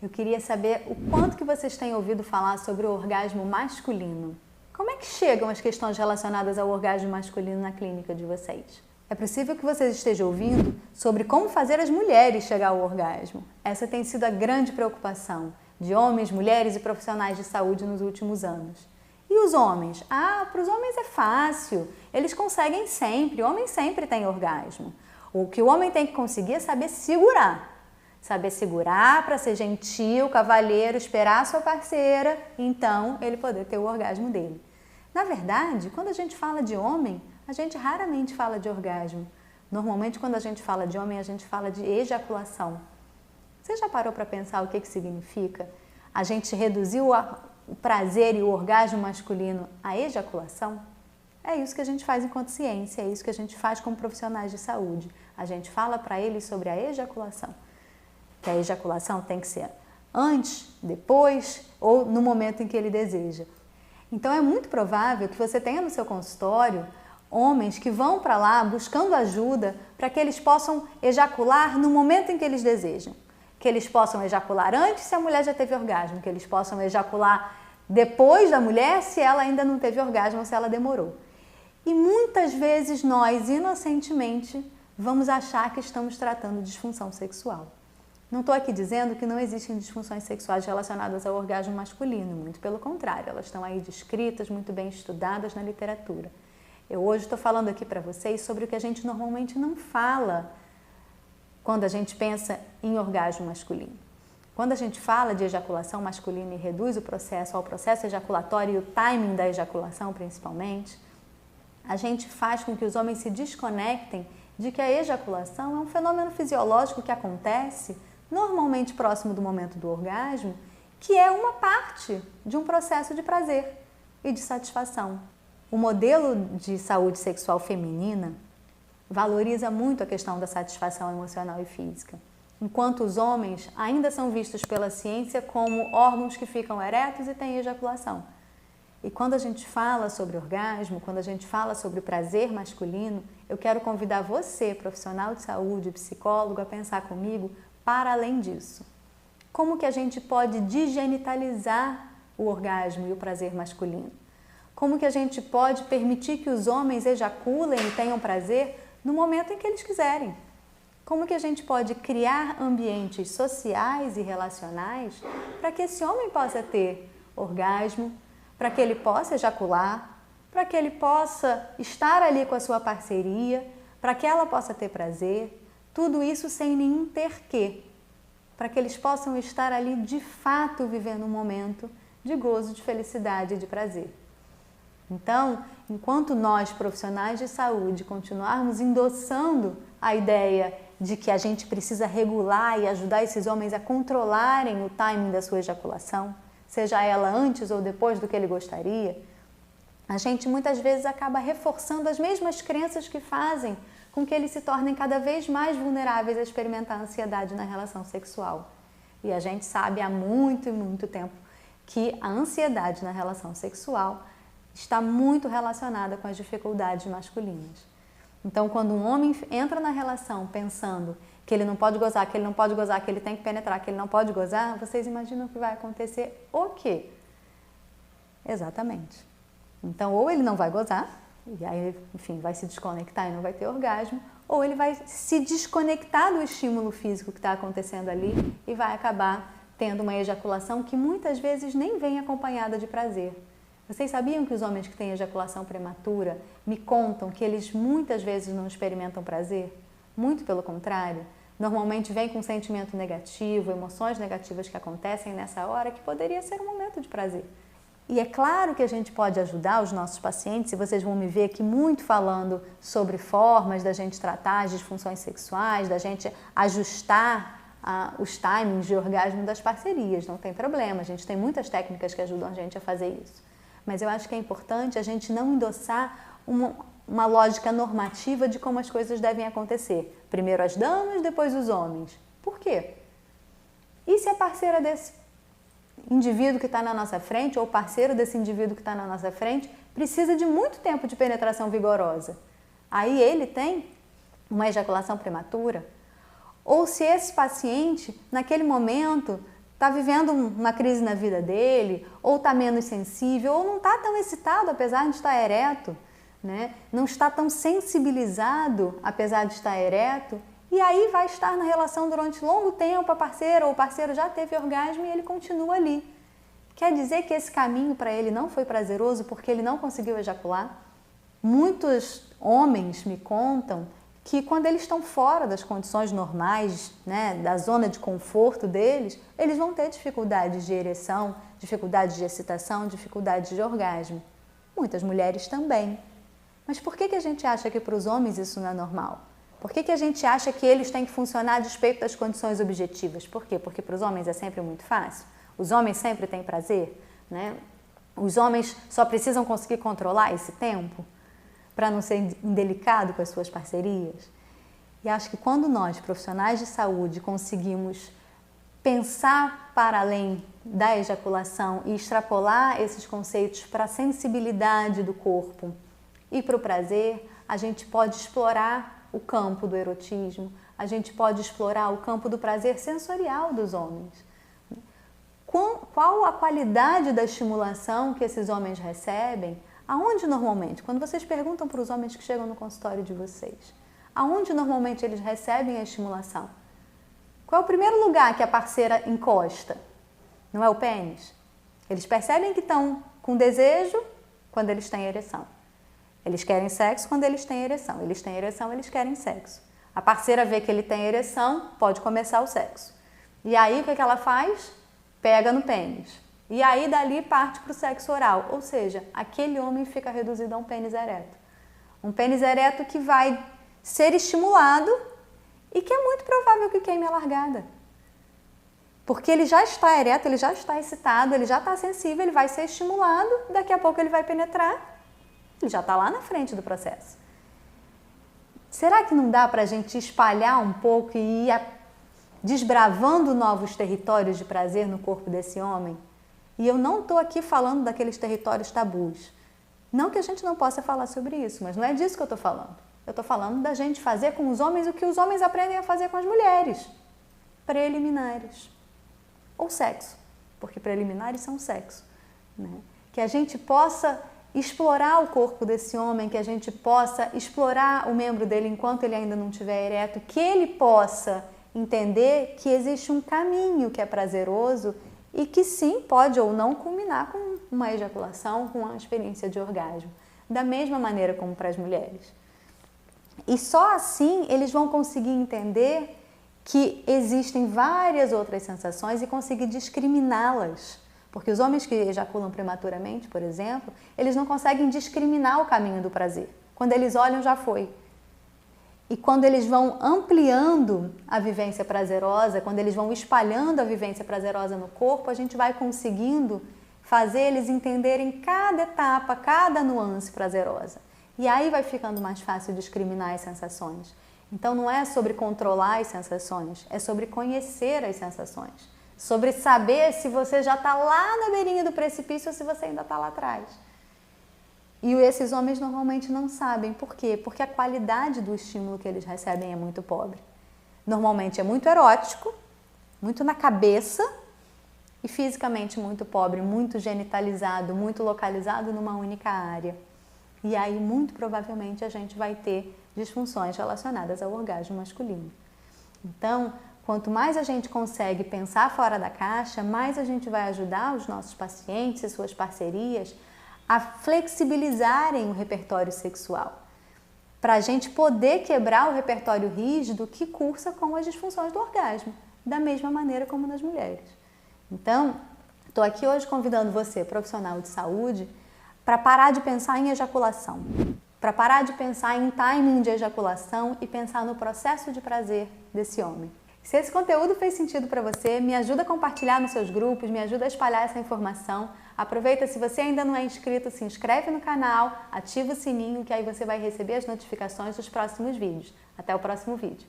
Eu queria saber o quanto que vocês têm ouvido falar sobre o orgasmo masculino. Como é que chegam as questões relacionadas ao orgasmo masculino na clínica de vocês? É possível que vocês estejam ouvindo sobre como fazer as mulheres chegar ao orgasmo. Essa tem sido a grande preocupação de homens, mulheres e profissionais de saúde nos últimos anos. E os homens? Para os homens é fácil, eles conseguem sempre, o homem sempre tem orgasmo. O que o homem tem que conseguir é saber segurar. Saber segurar para ser gentil, cavalheiro, esperar a sua parceira, então ele poder ter o orgasmo dele. Na verdade, quando a gente fala de homem, a gente raramente fala de orgasmo. Normalmente, quando a gente fala de homem, a gente fala de ejaculação. Você já parou para pensar o que significa? A gente reduziu o prazer e o orgasmo masculino à ejaculação? É isso que a gente faz enquanto ciência, é isso que a gente faz como profissionais de saúde. A gente fala para eles sobre a ejaculação. Que a ejaculação tem que ser antes, depois ou no momento em que ele deseja. Então é muito provável que você tenha no seu consultório homens que vão para lá buscando ajuda para que eles possam ejacular no momento em que eles desejam. Que eles possam ejacular antes se a mulher já teve orgasmo, que eles possam ejacular depois da mulher se ela ainda não teve orgasmo ou se ela demorou. E muitas vezes nós, inocentemente, vamos achar que estamos tratando de disfunção sexual. Não estou aqui dizendo que não existem disfunções sexuais relacionadas ao orgasmo masculino, muito pelo contrário, elas estão aí descritas, muito bem estudadas na literatura. Eu hoje estou falando aqui para vocês sobre o que a gente normalmente não fala quando a gente pensa em orgasmo masculino. Quando a gente fala de ejaculação masculina e reduz o processo ao processo ejaculatório e o timing da ejaculação principalmente, a gente faz com que os homens se desconectem de que a ejaculação é um fenômeno fisiológico que acontece normalmente próximo do momento do orgasmo, que é uma parte de um processo de prazer e de satisfação. O modelo de saúde sexual feminina valoriza muito a questão da satisfação emocional e física, enquanto os homens ainda são vistos pela ciência como órgãos que ficam eretos e têm ejaculação. E quando a gente fala sobre orgasmo, quando a gente fala sobre o prazer masculino, eu quero convidar você, profissional de saúde, psicólogo, a pensar comigo para além disso. Como que a gente pode desgenitalizar o orgasmo e o prazer masculino? Como que a gente pode permitir que os homens ejaculem e tenham prazer no momento em que eles quiserem? Como que a gente pode criar ambientes sociais e relacionais para que esse homem possa ter orgasmo, para que ele possa ejacular, para que ele possa estar ali com a sua parceria, para que ela possa ter prazer, tudo isso sem nenhum ter que, para que eles possam estar ali de fato vivendo um momento de gozo, de felicidade e de prazer. Então, enquanto nós, profissionais de saúde, continuarmos endossando a ideia de que a gente precisa regular e ajudar esses homens a controlarem o timing da sua ejaculação, seja ela antes ou depois do que ele gostaria, a gente muitas vezes acaba reforçando as mesmas crenças que fazem com que eles se tornem cada vez mais vulneráveis a experimentar ansiedade na relação sexual. E a gente sabe há muito e muito tempo que a ansiedade na relação sexual está muito relacionada com as dificuldades masculinas. Então, quando um homem entra na relação pensando que ele não pode gozar, que ele não pode gozar, que ele tem que penetrar, que ele não pode gozar, vocês imaginam que vai acontecer o quê? Exatamente. Então, ou ele não vai gozar, e aí, enfim, vai se desconectar e não vai ter orgasmo, ou ele vai se desconectar do estímulo físico que está acontecendo ali e vai acabar tendo uma ejaculação que muitas vezes nem vem acompanhada de prazer. Vocês sabiam que os homens que têm ejaculação prematura me contam que eles muitas vezes não experimentam prazer? Muito pelo contrário, normalmente vem com um sentimento negativo, emoções negativas que acontecem nessa hora que poderia ser um momento de prazer. E é claro que a gente pode ajudar os nossos pacientes, e vocês vão me ver aqui muito falando sobre formas da gente tratar as disfunções sexuais, da gente ajustar os timings de orgasmo das parcerias, não tem problema, a gente tem muitas técnicas que ajudam a gente a fazer isso. Mas eu acho que é importante a gente não endossar uma lógica normativa de como as coisas devem acontecer. Primeiro as damas, depois os homens. Por quê? E se a parceira desse indivíduo que está na nossa frente, ou parceiro desse indivíduo que está na nossa frente, precisa de muito tempo de penetração vigorosa? Aí ele tem uma ejaculação prematura? Ou se esse paciente, naquele momento, está vivendo uma crise na vida dele, ou está menos sensível, ou não está tão excitado apesar de estar ereto, né? Não está tão sensibilizado apesar de estar ereto, e aí vai estar na relação durante longo tempo, a parceira ou o parceiro já teve orgasmo e ele continua ali. Quer dizer que esse caminho para ele não foi prazeroso porque ele não conseguiu ejacular? Muitos homens me contam que quando eles estão fora das condições normais, né, da zona de conforto deles, eles vão ter dificuldades de ereção, dificuldades de excitação, dificuldades de orgasmo. Muitas mulheres também. Mas por que a gente acha que para os homens isso não é normal? Por que a gente acha que eles têm que funcionar a despeito das condições objetivas? Por quê? Porque para os homens é sempre muito fácil? Os homens sempre têm prazer, né? Os homens só precisam conseguir controlar esse tempo para não ser indelicado com as suas parcerias? E acho que quando nós, profissionais de saúde, conseguimos pensar para além da ejaculação e extrapolar esses conceitos para a sensibilidade do corpo e para o prazer, a gente pode explorar o campo do erotismo, a gente pode explorar o campo do prazer sensorial dos homens. Qual a qualidade da estimulação que esses homens recebem? Aonde normalmente? Quando vocês perguntam para os homens que chegam no consultório de vocês, aonde normalmente eles recebem a estimulação? Qual é o primeiro lugar que a parceira encosta? Não é o pênis? Eles percebem que estão com desejo quando eles têm ereção. Eles querem sexo quando eles têm ereção. Eles têm ereção, eles querem sexo. A parceira vê que ele tem ereção, pode começar o sexo. E aí o que ela faz? Pega no pênis. E aí dali parte para o sexo oral. Ou seja, aquele homem fica reduzido a um pênis ereto. Um pênis ereto que vai ser estimulado e que é muito provável que queime a largada. Porque ele já está ereto, ele já está excitado, ele já está sensível, ele vai ser estimulado, daqui a pouco ele vai penetrar, ele já está lá na frente do processo. Será que não dá para a gente espalhar um pouco e ir desbravando novos territórios de prazer no corpo desse homem? E eu não estou aqui falando daqueles territórios tabus. Não que a gente não possa falar sobre isso, mas não é disso que eu estou falando. Eu estou falando da gente fazer com os homens o que os homens aprendem a fazer com as mulheres. Preliminares. Ou sexo, porque preliminares são sexo. Né? Que a gente possa explorar o corpo desse homem, que a gente possa explorar o membro dele enquanto ele ainda não estiver ereto, que ele possa entender que existe um caminho que é prazeroso e que sim, pode ou não culminar com uma ejaculação, com uma experiência de orgasmo. Da mesma maneira como para as mulheres. E só assim eles vão conseguir entender que existem várias outras sensações e conseguir discriminá-las. Porque os homens que ejaculam prematuramente, por exemplo, eles não conseguem discriminar o caminho do prazer. Quando eles olham, já foi. E quando eles vão ampliando a vivência prazerosa, quando eles vão espalhando a vivência prazerosa no corpo, a gente vai conseguindo fazer eles entenderem cada etapa, cada nuance prazerosa. E aí vai ficando mais fácil discriminar as sensações. Então não é sobre controlar as sensações, é sobre conhecer as sensações. Sobre saber se você já está lá na beirinha do precipício ou se você ainda está lá atrás. E esses homens normalmente não sabem. Por quê? Porque a qualidade do estímulo que eles recebem é muito pobre. Normalmente é muito erótico, muito na cabeça e fisicamente muito pobre, muito genitalizado, muito localizado numa única área. E aí, muito provavelmente, a gente vai ter disfunções relacionadas ao orgasmo masculino. Então, quanto mais a gente consegue pensar fora da caixa, mais a gente vai ajudar os nossos pacientes e suas parcerias a flexibilizarem o repertório sexual, para a gente poder quebrar o repertório rígido que cursa com as disfunções do orgasmo, da mesma maneira como nas mulheres. Então, estou aqui hoje convidando você, profissional de saúde, para parar de pensar em ejaculação, para parar de pensar em timing de ejaculação e pensar no processo de prazer desse homem. Se esse conteúdo fez sentido para você, me ajuda a compartilhar nos seus grupos, me ajuda a espalhar essa informação. Aproveita, se você ainda não é inscrito, se inscreve no canal, ativa o sininho que aí você vai receber as notificações dos próximos vídeos. Até o próximo vídeo.